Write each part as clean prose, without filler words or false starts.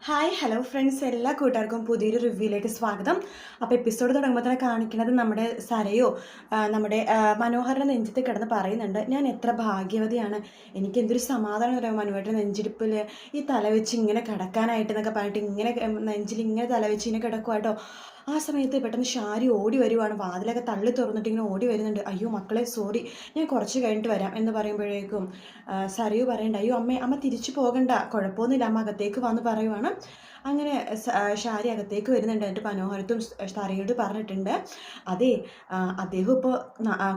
Hi hello friends, എല്ലാ കൂട്ടുകാർക്കും പുതിയൊരു റിവ്യൂയിലേക്ക് സ്വാഗതം. അപ്പോൾ എപ്പിസോഡ് തുടങ്ങുമ്പോൾ തന്നെ കാണിക്കുന്നത് നമ്മുടെ സരയോ നമ്മുടെ മനോഹരൻ്റെ നെഞ്ചത്ത് കിടന്ന് പറയുന്നുണ്ട്, ഞാൻ എത്ര ഭാഗ്യവതിയാണ്, എനിക്ക് എന്തൊരു സമാധാനം അറിയാം മനുവേട്ടൻ്റെ നെഞ്ചിടിപ്പിൽ ഈ തല വെച്ച് ഇങ്ങനെ കിടക്കാനായിട്ട് എന്നൊക്കെ പറഞ്ഞിട്ട് ഇങ്ങനെ നെഞ്ചിൽ ഇങ്ങനെ തല വെച്ച് ഇങ്ങനെ കിടക്കുക കേട്ടോ. ആ സമയത്ത് പെട്ടെന്ന് ഷാരി ഓടി വരുവാണ്, വാതിലൊക്കെ തള്ളി തുറന്നിട്ട് ഇങ്ങനെ ഓടി വരുന്നുണ്ട്. അയ്യോ മക്കളെ സോറി, ഞാൻ കുറച്ച് കഴിഞ്ഞിട്ട് വരാം എന്ന് പറയുമ്പോഴേക്കും സരയു പറയണ്ട, അയ്യോ അമ്മ തിരിച്ചു പോകണ്ട, കുഴപ്പമൊന്നുമില്ല, അമ്മ അകത്തേക്ക് വന്ന് പറയുവാണ്. അങ്ങനെ ഷാരി അകത്തേക്ക് വരുന്നുണ്ട്. എന്നിട്ട് മനോഹരത്തും സരയോട് പറഞ്ഞിട്ടുണ്ട്, അതെ അദ്ദേഹം ഇപ്പോൾ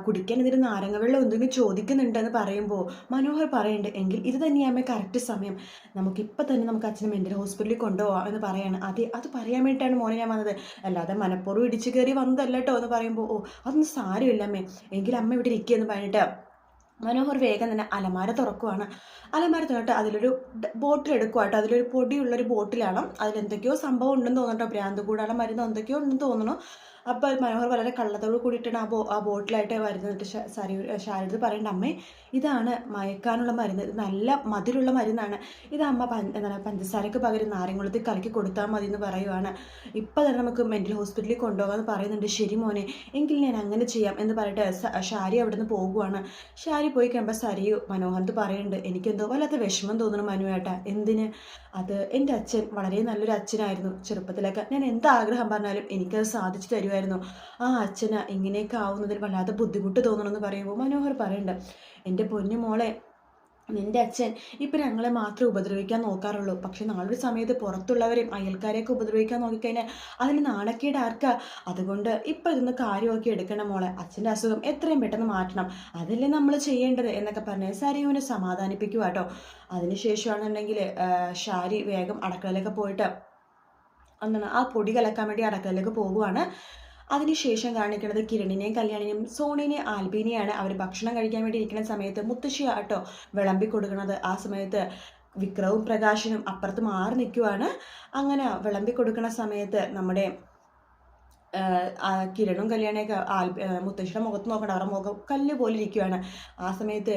കുടിക്കാൻ ഇതിന് നാരങ്ങ വെള്ളം എന്തെങ്കിലും ചോദിക്കുന്നുണ്ട് എന്ന് പറയുമ്പോൾ മനോഹർ പറയുന്നുണ്ട്, എങ്കിൽ ഇത് തന്നെയാമേ കറക്റ്റ് സമയം, നമുക്കിപ്പോൾ തന്നെ നമുക്ക് അച്ഛനെ മെൻ്റൽ ഹോസ്പിറ്റലിൽ കൊണ്ടുപോകാം എന്ന് പറയാണ്. അതെ, അത് പറയാൻ വേണ്ടിയിട്ടാണ് മോനെ ഞാൻ വന്നത്, അല്ലാതെ മനഃപൂർവ്വം ഇടിച്ചു കയറി വന്നതല്ല കേട്ടോ എന്ന് പറയുമ്പോൾ, ഓ അതൊന്നും സാരമില്ല അമ്മേ, എങ്കിൽ അമ്മ ഇവിടെ ഇരിക്കുകയെന്ന് പറഞ്ഞിട്ട് മനോഹർ വേഗം തന്നെ അലമാര തുറക്കുവാണ്. അലമാര തുറന്നിട്ട് അതിലൊരു ബോട്ടിൽ എടുക്കുക കേട്ടോ. അതിലൊരു പൊടിയുള്ളൊരു ബോട്ടിലാണ്, അതിലെന്തൊക്കെയോ സംഭവം ഉണ്ടെന്ന് തോന്നട്ടോ, ഭ്രാന്ത് കൂടാതെ മരുന്ന് എന്തൊക്കെയോ ഉണ്ടെന്ന് തോന്നുന്നു. അപ്പോൾ മനോഹർ വളരെ കള്ളത്തോട് കൂടിയിട്ടാണ് ആ ബോട്ടിലായിട്ട് വരുന്നിട്ട് ശാരദ പറയേണ്ട, അമ്മേ ഇതാണ് മയക്കാനുള്ള മരുന്ന്, ഇത് നല്ല മധുരമുള്ള മരുന്നാണ്, ഇത് അമ്മ എന്താണ് പഞ്ചസാരക്ക് പകരം നാരങ്ങുളത്തിൽ കലക്കി കൊടുത്താൽ മതി എന്ന് പറയുവാണ്. ഇപ്പം തന്നെ നമുക്ക് മെൻ്റൽ ഹോസ്പിറ്റലിൽ കൊണ്ടുപോകാമെന്ന് പറയുന്നുണ്ട്. ശരി മോനെ, എങ്കിൽ ഞാൻ അങ്ങനെ ചെയ്യാം എന്ന് പറഞ്ഞിട്ട് ഷാരി അവിടെ നിന്ന് പോകുവാണ്. ഷാരി പോയി കഴിയുമ്പോൾ സരിയു മനോഹരത്ത് പറയുന്നുണ്ട്, എനിക്കെന്തോ വല്ലാത്ത വിഷമം തോന്നണം മനുവേട്ട. എന്തിന്? അത് എൻ്റെ അച്ഛൻ വളരെ നല്ലൊരു അച്ഛനായിരുന്നു, ചെറുപ്പത്തിലൊക്കെ ഞാൻ എന്താഗ്രഹം പറഞ്ഞാലും എനിക്കത് സാധിച്ചു തരുമായിരുന്നു. ആ അച്ഛന് ഇങ്ങനെയൊക്കെ ആവുന്നതിൽ വല്ലാതെ ബുദ്ധിമുട്ട് തോന്നണമെന്ന് പറയുമ്പോൾ മനോഹർ പറയുന്നുണ്ട്, എൻ്റെ പൊന്നു മോളെ, നിന്റെ അച്ഛൻ ഇപ്പം ഞങ്ങളെ മാത്രമേ ഉപദ്രവിക്കാൻ നോക്കാറുള്ളൂ, പക്ഷെ നാളൊരു സമയത്ത് പുറത്തുള്ളവരെയും അയൽക്കാരെയൊക്കെ ഉപദ്രവിക്കാൻ നോക്കിക്കഴിഞ്ഞാൽ അതിന് നാണക്കേട് ആർക്കാ? അതുകൊണ്ട് ഇപ്പം ഇതൊന്ന് കാര്യമാക്കി എടുക്കണം മോളെ, അച്ഛൻ്റെ അസുഖം എത്രയും പെട്ടെന്ന് മാറ്റണം, അതല്ലേ നമ്മൾ ചെയ്യേണ്ടത് എന്നൊക്കെ പറഞ്ഞ് സരിയുവിനെ സമാധാനിപ്പിക്കുക കേട്ടോ. അതിനുശേഷമാണെന്നുണ്ടെങ്കിൽ ഷാരി വേഗം അടുക്കളയിലൊക്കെ പോയിട്ട് എന്താണ് ആ പൊടി കലക്കാൻ വേണ്ടി അടുക്കളയിലേക്ക് പോകുവാണ്. അതിനുശേഷം കാണിക്കുന്നത് കിരണിനെയും കല്യാണിനെയും സോണിനെയും ആൽബീനെയാണ്. അവർ ഭക്ഷണം കഴിക്കാൻ വേണ്ടി ഇരിക്കുന്ന സമയത്ത് മുത്തശ്ശി ആട്ടോ വിളമ്പി കൊടുക്കുന്നത്. ആ സമയത്ത് വിക്രവും പ്രകാശനും അപ്പുറത്ത് മാറി നിൽക്കുവാണ്. അങ്ങനെ വിളമ്പി കൊടുക്കുന്ന സമയത്ത് നമ്മുടെ കിരണും കല്യാണിയൊക്കെ മുത്തശ്ശിയുടെ മുഖത്ത് നോക്കണ്ട, അവരുടെ മുഖം കല്ല് പോലെ ഇരിക്കുകയാണ്. ആ സമയത്ത്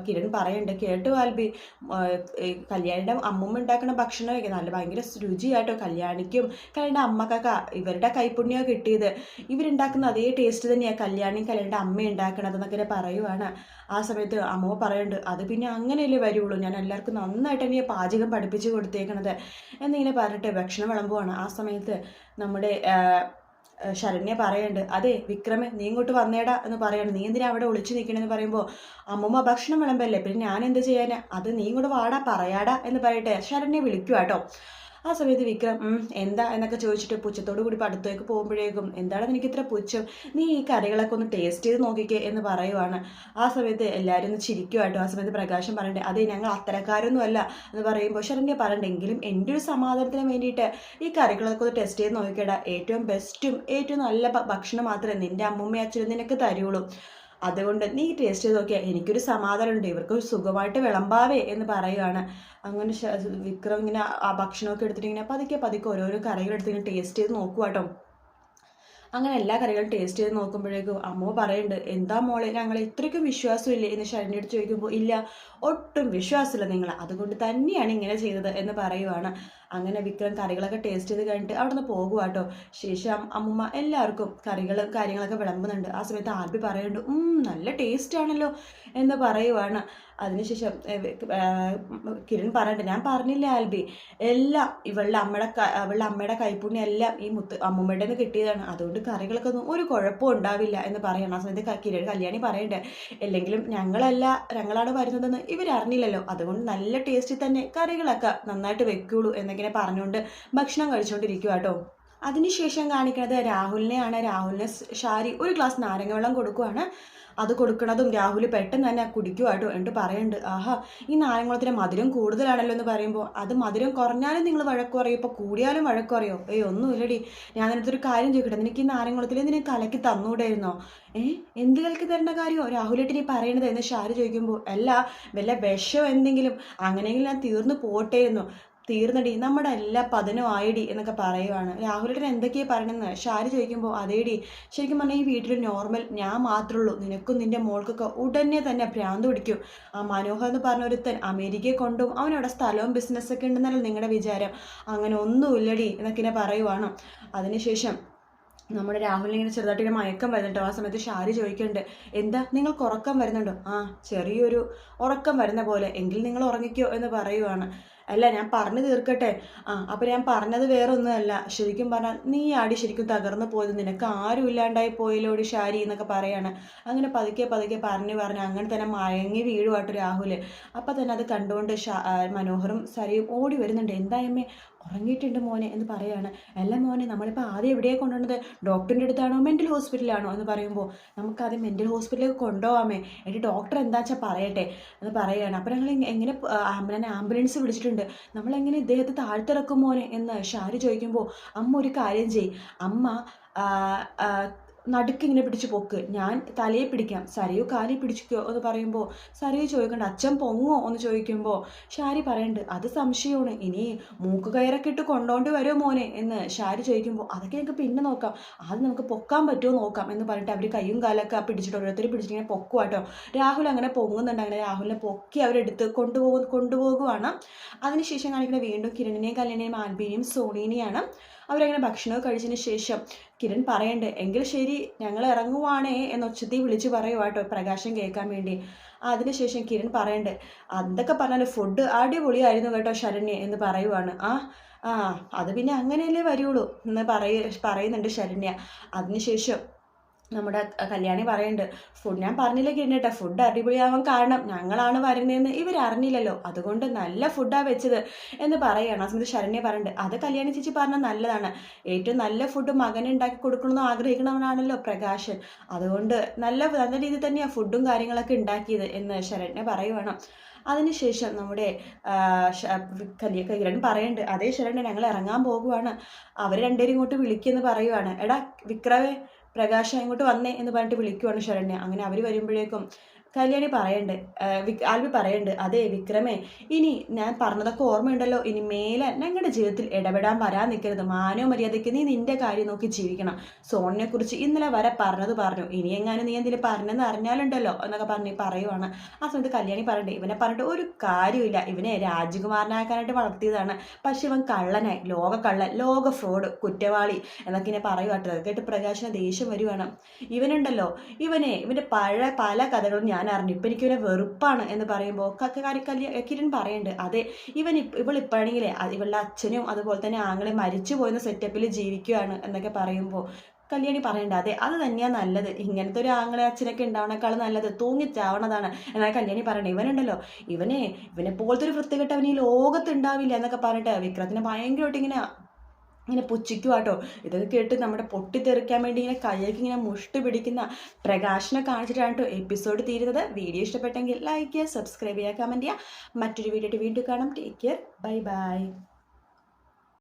കിരൺ പറയുന്നുണ്ട്, കേട്ടു ആൽബി, കല്യാണിയുടെ അമ്മൂമ്മ ഉണ്ടാക്കുന്ന ഭക്ഷണമൊക്കെ നല്ല ഭയങ്കര രുചിയായിട്ടോ, കല്യാണിക്കും കല്യാണിയുടെ അമ്മക്കൊക്കെ ഇവരുടെ കൈപ്പുണ്യമൊക്കെ കിട്ടിയത്, ഇവരുണ്ടാക്കുന്ന അതേ ടേസ്റ്റ് തന്നെയാണ് കല്യാണിയുടെ അമ്മ ഉണ്ടാക്കണത് എന്നൊക്കെ പറയുവാണ്. ആ സമയത്ത് അമ്മ പറയുന്നുണ്ട്, അത് പിന്നെ അങ്ങനെയല്ലേ വരുള്ളൂ, ഞാൻ എല്ലാവർക്കും നന്നായിട്ട് തന്നെ പാചകം പഠിപ്പിച്ച് കൊടുത്തേക്കണത് എന്നിങ്ങനെ പറഞ്ഞിട്ട് ഭക്ഷണം വിളമ്പുവാണ്. ആ സമയത്ത് നമ്മുടെ ശരണ്യ പറയുന്നുണ്ട്, അതെ വിക്രമേ നീ ഇങ്ങോട്ട് വന്നേടാ എന്ന് പറയണം, നീ എന്തിനാ അവിടെ ഒളിച്ചു നിൽക്കണമെന്ന് പറയുമ്പോൾ, അമ്മൂമ്മ ഭക്ഷണം വിളമ്പല്ലേ, പിന്നെ ഞാൻ എന്ത് ചെയ്യാനാ, അത് നീ ഇങ്ങോട്ട് വാടാ പറയാടാ എന്ന് പറയട്ടെ ശരണ്യ വിളിക്കുക കേട്ടോ. ആ സമയത്ത് വിക്രം എന്താ എന്നൊക്കെ ചോദിച്ചിട്ട് പുച്ഛത്തോടു കൂടി അടുത്തേക്ക് പോകുമ്പോഴേക്കും, എന്താണ് എനിക്ക് ഇത്ര പുച്ഛം, നീ ഈ കറികളൊക്കെ ഒന്ന് ടേസ്റ്റ് ചെയ്ത് നോക്കിക്കേ എന്ന് പറയുവാണ്. ആ സമയത്ത് എല്ലാവരും ഒന്ന് ചിരിക്കുവാട്ടോ. ആ സമയത്ത് പ്രകാശം പറയണ്ടേ, അതെ ഞങ്ങൾ അത്തരക്കാരൊന്നും അല്ല എന്ന് പറയുമ്പോൾ ശരണ്യ പറയണ്ടെങ്കിലും എൻ്റെ ഒരു സമാധാനത്തിന് വേണ്ടിയിട്ട് ഈ കറികളൊക്കെ ഒന്ന് ടെസ്റ്റ് ചെയ്ത് നോക്കിക്കേടാ, ഏറ്റവും ബെസ്റ്റും ഏറ്റവും നല്ല ഭക്ഷണം മാത്രമേ നിൻ്റെ അമ്മൂമ്മയും അച്ഛനും നിനക്ക് തരുള്ളൂ, അതുകൊണ്ട് നീ ടേസ്റ്റ് ചെയ്ത് നോക്കിയാൽ എനിക്കൊരു സമാധാനമുണ്ട്, ഇവർക്ക് സുഖമായിട്ട് വിളമ്പാവേ എന്ന് പറയുകയാണ്. അങ്ങനെ വിക്രം ഇങ്ങനെ ആ ഭക്ഷണമൊക്കെ എടുത്തിട്ട് ഇങ്ങനെ പതുക്കെ പതുക്കെ ഓരോരോ കറികൾ എടുത്ത് ഇങ്ങനെ ടേസ്റ്റ് ചെയ്ത് നോക്കുക കേട്ടോ. അങ്ങനെ എല്ലാ കറികളും ടേസ്റ്റ് ചെയ്ത് നോക്കുമ്പോഴേക്കും അമ്മ പറയുന്നുണ്ട്, എന്താ മോളെ ഞങ്ങൾ ഇത്രയ്ക്കും വിശ്വാസമില്ലേ എന്ന് ശരണ്യ അടുത്ത് ചോദിക്കുമ്പോൾ, ഇല്ല ഒട്ടും വിശ്വാസമില്ല നിങ്ങളെ, അതുകൊണ്ട് തന്നെയാണ് ഇങ്ങനെ ചെയ്തത് എന്ന് പറയുവാണ്. അങ്ങനെ വിക്രം കറികളൊക്കെ ടേസ്റ്റ് ചെയ്ത് കഴിഞ്ഞിട്ട് അവിടെ നിന്ന് പോകുക കേട്ടോ. ശേഷം അമ്മൂമ്മ എല്ലാവർക്കും കറികളും കാര്യങ്ങളൊക്കെ വിളമ്പുന്നുണ്ട്. ആ സമയത്ത് ആൽബി പറയുന്നുണ്ട്, നല്ല ടേസ്റ്റ് ആണല്ലോ എന്ന് പറയുവാണ്. അതിനുശേഷം കിരൺ പറയണ്ട, ഞാൻ പറഞ്ഞില്ലേ ആൽബി, എല്ലാം ഇവളുടെ അമ്മയുടെ കൈപ്പുണ്യം എല്ലാം ഈ അമ്മൂമ്മയുടെ നിന്ന് കിട്ടിയതാണ്, അതുകൊണ്ട് കറികളൊക്കെ ഒന്നും ഒരു കുഴപ്പവും ഉണ്ടാവില്ല എന്ന് പറയണം. ആ സമയത്ത് കല്യാണി പറയണ്ടേ, അല്ലെങ്കിലും ഞങ്ങളാണ് വരുന്നതെന്ന് ഇവരറിഞ്ഞില്ലല്ലോ, അതുകൊണ്ട് നല്ല ടേസ്റ്റിൽ തന്നെ കറികളൊക്കെ നന്നായിട്ട് വെക്കുള്ളൂ എന്നൊക്കെ പറഞ്ഞുകൊണ്ട് ഭക്ഷണം കഴിച്ചുകൊണ്ടിരിക്കുക കേട്ടോ. അതിനുശേഷം കാണിക്കുന്നത് രാഹുലിനെയാണ്. രാഹുലിനെ ഷാരി ഒരു ഗ്ലാസ് നാരങ്ങ വെള്ളം കൊടുക്കുവാണ്. അത് കൊടുക്കണതും രാഹുൽ പെട്ടെന്ന് തന്നെ കുടിക്കുവാട്ടോ. എന്നിട്ട് പറയുന്നുണ്ട്, ആഹാ ഈ നാരങ്ങത്തിന് മധുരം കൂടുതലാണല്ലോ എന്ന് പറയുമ്പോൾ, അത് മധുരം കുറഞ്ഞാലും നിങ്ങൾ വഴക്ക് പറയും, ഇപ്പോൾ കൂടിയാലും വഴക്ക് പറയോ? ഒന്നുമില്ലടി, ഞാൻ അതിനടുത്തൊരു കാര്യം ചോദിക്കട്ടെ, നിനക്ക് ഈ നാരങ്ങത്തിൽ നിനക്ക് കലക്കി തന്നൂടായിരുന്നോ? എന്ത് കലക്കി തരേണ്ട കാര്യമോ രാഹുലേട്ടി നീ പറയണത് എന്ന് ഷാരി ചോദിക്കുമ്പോൾ, അല്ല വല്ല വിഷം എന്തെങ്കിലും അങ്ങനെയെങ്കിലും ഞാൻ തീർന്നു പോട്ടേയിരുന്നു, തീർന്നടി, നമ്മുടെ എല്ലാ പതനും ആയിടി എന്നൊക്കെ പറയുവാണ്. രാഹുലേട്ടൻ എന്തൊക്കെയാണ് പറയണമെന്ന് ഷാരി ചോദിക്കുമ്പോൾ അതേടി, ശരിക്കും പറഞ്ഞാൽ ഈ വീട്ടിൽ നോർമൽ ഞാൻ മാത്രമേ ഉള്ളൂ, നിനക്കും നിന്റെ മോൾക്കൊക്കെ ഉടനെ തന്നെ ഭ്രാന്ത് പിടിക്കും. ആ മനോഹർ എന്ന് പറഞ്ഞ ഒരുത്തൻ അമേരിക്കയെ കൊണ്ടും അവനവിടെ സ്ഥലവും ബിസിനസ്സൊക്കെ ഉണ്ടെന്നല്ലോ നിങ്ങളുടെ വിചാരം, അങ്ങനെ ഒന്നുമില്ലടി എന്നൊക്കെ ഇങ്ങനെ പറയുവാണ്. അതിനുശേഷം നമ്മുടെ രാഹുലിന് ഇങ്ങനെ ചെറുതായിട്ട് മയക്കം വരുന്നുണ്ടോ. ആ സമയത്ത് ഷാരി ചോദിക്കുന്നുണ്ട്, എന്താ നിങ്ങൾക്ക് ഉറക്കം വരുന്നുണ്ടോ? ആ ചെറിയൊരു ഉറക്കം വരുന്ന പോലെ, എങ്കിൽ നിങ്ങൾ ഉറങ്ങിക്കോ എന്ന് പറയുവാണ്. അല്ല ഞാൻ പറഞ്ഞു തീർക്കട്ടെ. അപ്പം ഞാൻ പറഞ്ഞത് വേറെ ഒന്നുമല്ല, ശരിക്കും പറഞ്ഞാൽ നീ ആടി ശരിക്കും തകർന്നു പോയത്, നിനക്ക് ആരും ഇല്ലാണ്ടായി പോയില്ലോടി ഷാരി എന്നൊക്കെ പറയാണ്. അങ്ങനെ പതുക്കെ പതുക്കെ പറഞ്ഞു അങ്ങനെ തന്നെ മയങ്ങി വീഴുവാട്ടോ രാഹുൽ. അപ്പം തന്നെ അത് കണ്ടുകൊണ്ട് മനോഹറും സരിയും ഓടി വരുന്നുണ്ട്. എന്തായമ്മേ ഉറങ്ങിയിട്ടുണ്ട് മോനെ എന്ന് പറയാണ്. അല്ല മോനെ, നമ്മളിപ്പോൾ ആദ്യം എവിടെയാണ് കൊണ്ടുവന്നത്, ഡോക്ടറിൻ്റെ അടുത്താണോ മെൻ്റൽ ഹോസ്പിറ്റലാണോ എന്ന് പറയുമ്പോൾ, നമുക്കാദ്യം മെൻ്റൽ ഹോസ്പിറ്റലിലേക്ക് കൊണ്ടുപോകാമേ, എന്നിട്ട് ഡോക്ടർ എന്താ വെച്ചാൽ പറയട്ടെ എന്ന് പറയുകയാണ്. അപ്പോൾ ഞങ്ങൾ എങ്ങനെ ആംബുലൻസ് വിളിച്ചിട്ടുണ്ട്, നമ്മളെങ്ങനെ ഇദ്ദേഹത്തെ താഴ്ത്തിറക്കും മോനെ എന്ന് ഷാരി ചോദിക്കുമ്പോൾ, അമ്മ ഒരു കാര്യം ചെയ്യും, അമ്മ നടുക്കിങ്ങനെ പിടിച്ച് പൊക്ക്, ഞാൻ തലയെ പിടിക്കാം, സരയു കാലിൽ പിടിച്ചിക്കോ എന്ന് പറയുമ്പോൾ സരയു ചോദിക്കണ്ട അച്ഛൻ പൊങ്ങോ എന്ന് ചോദിക്കുമ്പോൾ ഷാരി പറയുന്നുണ്ട് അത് സംശയമാണ്, ഇനി മൂക്ക് കയറൊക്കെ ഇട്ട് കൊണ്ടോണ്ട് വരുമോ മോനെ എന്ന് ഷാരി ചോദിക്കുമ്പോൾ അതൊക്കെ ഞങ്ങൾക്ക് പിന്നെ നോക്കാം, ആദ്യം നമുക്ക് പൊക്കാൻ പറ്റുമോ നോക്കാം എന്ന് പറഞ്ഞിട്ട് അവർ കയ്യും കാലൊക്കെ പിടിച്ചിട്ട് ഓരോരുത്തർ പിടിച്ചിട്ട് ഇങ്ങനെ പൊക്കുവാട്ടോ. രാഹുൽ അങ്ങനെ പൊങ്ങുന്നുണ്ട്. അങ്ങനെ രാഹുലിനെ പൊക്കി അവരെടുത്ത് കൊണ്ടുപോകുവാണ്. അതിനുശേഷം കാണിക്കുന്ന വീണ്ടും കിരണിനെയും കല്യാണിനെയും ആൽബിനെയും സോണീനെയാണ്. അവരങ്ങനെ ഭക്ഷണമൊക്കെ കഴിച്ചതിന് ശേഷം കിരൺ പറയണ്ട്, എങ്കിൽ ശരി ഞങ്ങൾ ഇറങ്ങുവാണേ എന്ന് ഒച്ചത്തിൽ വിളിച്ച് പറയുവാട്ടോ പ്രകാശം കേൾക്കാൻ വേണ്ടി. അതിനുശേഷം കിരൺ പറയണ്ട്, അതൊക്കെ പറഞ്ഞാൽ ഫുഡ് അടിപൊളിയായിരുന്നു കേട്ടോ ശരണ്യ എന്ന് പറയുവാണ്. അത് പിന്നെ അങ്ങനെയല്ലേ വരുള്ളൂ എന്ന് പറയുന്നുണ്ട് ശരണ്യ. അതിനുശേഷം നമ്മുടെ കല്യാണി പറയുന്നുണ്ട്, ഫുഡ് ഞാൻ പറഞ്ഞില്ല കിരണേട്ടാ, ഫുഡ് അടിപൊളിയാവാൻ കാരണം ഞങ്ങളാണ് വരുന്നതെന്ന് ഇവരറിഞ്ഞില്ലല്ലോ, അതുകൊണ്ട് നല്ല ഫുഡാണ് വെച്ചത് എന്ന് പറയുകയാണ്. ആ സമയത്ത് ശരണ്യ പറയുന്നുണ്ട്, അത് കല്യാണി ചേച്ചി പറഞ്ഞാൽ നല്ലതാണ്, ഏറ്റവും നല്ല ഫുഡ് മകനെ ഉണ്ടാക്കി കൊടുക്കണമെന്ന് ആഗ്രഹിക്കണവനാണല്ലോ പ്രകാശൻ, അതുകൊണ്ട് നല്ല രീതിയിൽ തന്നെയാണ് ഫുഡും കാര്യങ്ങളൊക്കെ ഉണ്ടാക്കിയത് എന്ന് ശരണ്യ പറയുവാണ്. അതിനുശേഷം നമ്മുടെ കിരൺ പറയുന്നുണ്ട്, അതേ ശരണ്യ ഞങ്ങൾ ഇറങ്ങാൻ പോകുവാണ്, അവർ രണ്ടുപേരും ഇങ്ങോട്ട് വിളിക്കുമെന്ന് പറയുവാണ്. എടാ വിക്രമേ, പ്രകാശം ഇങ്ങോട്ട് വന്നേ എന്ന് പറഞ്ഞിട്ട് വിളിക്കുവാണ് ശരണ്യ. അങ്ങനെ അവർ വരുമ്പോഴേക്കും കല്യാണി ആൽബി പറയുന്നുണ്ട്, അതെ വിക്രമേ, ഇനി ഞാൻ പറഞ്ഞതൊക്കെ ഓർമ്മയുണ്ടല്ലോ, ഇനി മേലെ ഞങ്ങളുടെ ജീവിതത്തിൽ ഇടപെടാൻ വരാൻ നിൽക്കരുത്, മാനോ മര്യാദയ്ക്ക് നീ നിന്റെ കാര്യം നോക്കി ജീവിക്കണം, സോണിനെക്കുറിച്ച് ഇന്നലെ വരെ പറഞ്ഞു, ഇനി എങ്ങാനും നീ എന്തെങ്കിലും പറഞ്ഞെന്ന് അറിഞ്ഞാലുണ്ടല്ലോ എന്നൊക്കെ പറയുവാണ്. ആ സമയത്ത് കല്യാണി പറയണ്ടേ, ഇവനെ പറഞ്ഞിട്ട് ഒരു കാര്യമില്ല, ഇവനെ രാജകുമാരനാക്കാനായിട്ട് വളർത്തിയതാണ്, പക്ഷെ ഇവൻ കള്ളനായി, ലോക ഫ്രോഡ്, കുറ്റവാളി എന്നൊക്കെ ഇങ്ങനെ പറയുവാട്ടോ. അത് കേട്ട് പ്രകാശിന് ദേഷ്യം വരുവാണ്. ഇവനുണ്ടല്ലോ, ഇവൻ്റെ പല കഥകളും ഞാൻ അറിഞ്ഞു, ഇപ്പം എനിക്കിവനെ വെറുപ്പാണ് എന്ന് പറയുമ്പോൾ കിരൺ പറയുന്നുണ്ട്, അതെ ഇവളിപ്പോഴാണെങ്കിലേ ഇവളുടെ അച്ഛനും അതുപോലെ തന്നെ ആങ്ങളെ മരിച്ചു പോയെന്ന സെറ്റപ്പിൽ ജീവിക്കുകയാണ് എന്നൊക്കെ പറയുമ്പോൾ കല്യാണി പറയണ്ട, അതെ അത് തന്നെയാണ് നല്ലത്, ഇങ്ങനത്തെ ഒരു ആങ്ങളെ അച്ഛനൊക്കെ ഉണ്ടാവണേക്കാൾ നല്ലത് തൂങ്ങിച്ചാവണതാണ്. എന്നാൽ കല്യാണി പറയണേ, ഇവനുണ്ടല്ലോ ഇവനെ പോലത്തെ ഒരു വൃത്തികെട്ട അവൻ ഈ ലോകത്ത് ഉണ്ടാവില്ല എന്നൊക്കെ പറഞ്ഞിട്ട് വിക്രത്തിനെ ഭയങ്കരമായിട്ട് ഇങ്ങനെ പുച്ഛിക്കുവാട്ടോ. ഇതൊക്കെ കേട്ട് നമ്മുടെ പൊട്ടിത്തെറിക്കാൻ വേണ്ടി ഇങ്ങനെ കയ്യൊക്കെ ഇങ്ങനെ മുഷ്ടി പിടിക്കുന്ന പ്രകാശനെ കാണിച്ചിട്ടാണ് കേട്ടോ എപ്പിസോഡ് തീരുന്നത്. വീഡിയോ ഇഷ്ടപ്പെട്ടെങ്കിൽ ലൈക്ക് ചെയ്യുക, സബ്സ്ക്രൈബ് ചെയ്യുക, കമൻറ്റ് ചെയ്യുക. മറ്റൊരു വീഡിയോ വീണ്ടും കാണാം. Take care, bye bye.